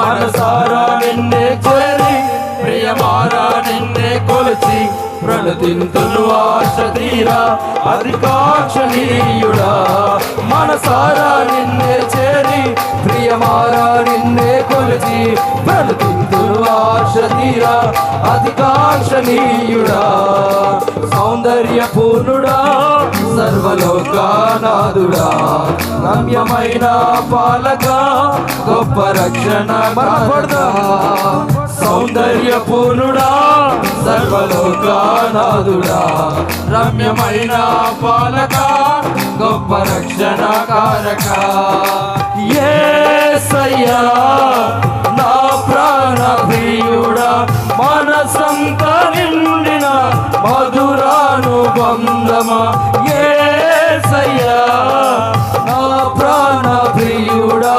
మనసారా నిన్నే చేరి ప్రియమారా నిన్నే కొలిచి ప్రణతింతును ఆశ తీరా అధికాక్షణీయుడా. మనసారా నిన్నే చేరి ప్రియమారా నిన్నే కొలిచి ప్రణతింతును ఆశ తీరా అధికాక్షణీయుడా. సౌందర్య పూర్ణుడా సర్వలోకానాథుడా రమ్యమైన పాలక గొప్ప రక్షణ మనపడదా. సౌందర్య పూర్ణుడా సర్వలోకానాథుడా రమ్యమైన పాలక గొప్ప రక్షణ కారక. యేసయ్యా నా ప్రాణ ప్రియుడా మనసంత నిండిన మధురానుబంధమా. యేసయ్యా నా ప్రాణ ప్రియుడా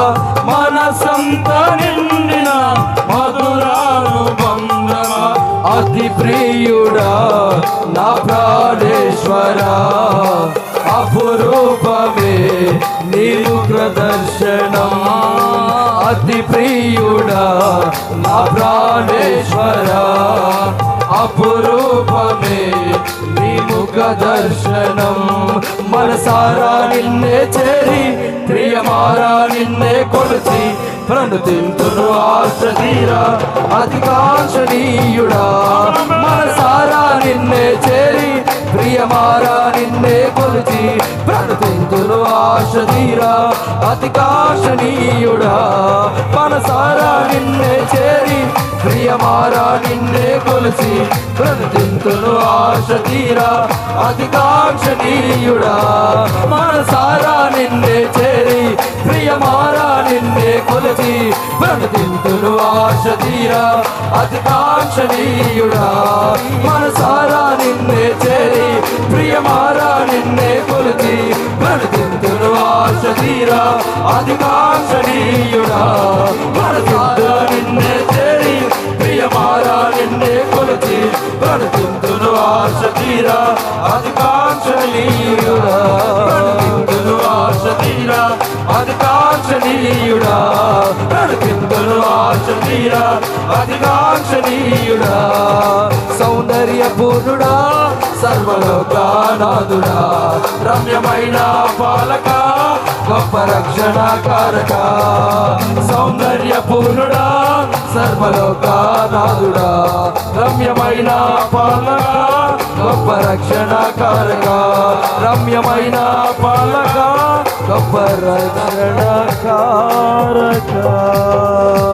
మనసంత నిండిన మధురానుబంధమా. అతి ప్రియుడా నా ప్రాణేశ్వరా అపురూపమే నీ ముఖదర్శనం. అతి ప్రియుడా నా ప్రాణేశ్వరా అపురూపమే నీ ముఖ దర్శనం. మనసారా నిన్నే చేరి ప్రియమారా నిన్నే కొలిచి ప్రణతింతును ఆశ తీరా అధికాక్షణీయుడా. మనసారా నిన్నే చేరి ప్రియమారా నిన్నే కొలిచి ప్రణతింతును ఆశ తీరా అధికాక్షణీయుడా. మనసారా నిన్నే చేరి ప్రియమారా నిన్నే కొలిచి ప్రణతింతును ఆశ తీరా అధికాక్షణీయుడా. మనసారా నిన్నే చేరి ప్రియమారా నిన్నే కొలిచి ప్రణతింతును ఆశ తీరా అధికాక్షణీయుడా. మనసారా నిన్నే చేరి ప్రియమారా నిన్నే కొలిచి ప్రణతింతును ఆశ తీరా అధికాక్షణీయుడా. మనసారా నిన్నే చేరి ప్రియమారా నిన్నే కొలిచి ప్రణతింతును ఆశ తీరా అధికాక్షణీయుడా. ప్రణతింతును ఆశ తీరా అధికాక్షణీయుడా. ప్రణతింతును ఆశ తీరా అధికాక్షణీయుడా. సౌందర్య పూర్ణుడా సర్వలోకానాథుడా రమ్యమైన పాలక గొప్ప రక్షణ కారక. సౌందర్య పూర్ణుడా సర్వలోకానాథుడా రమ్యమైన పాలక గొప్ప రక్షణ కారక. రమ్యమైన పాలక గొప్ప రక్షణ కారక.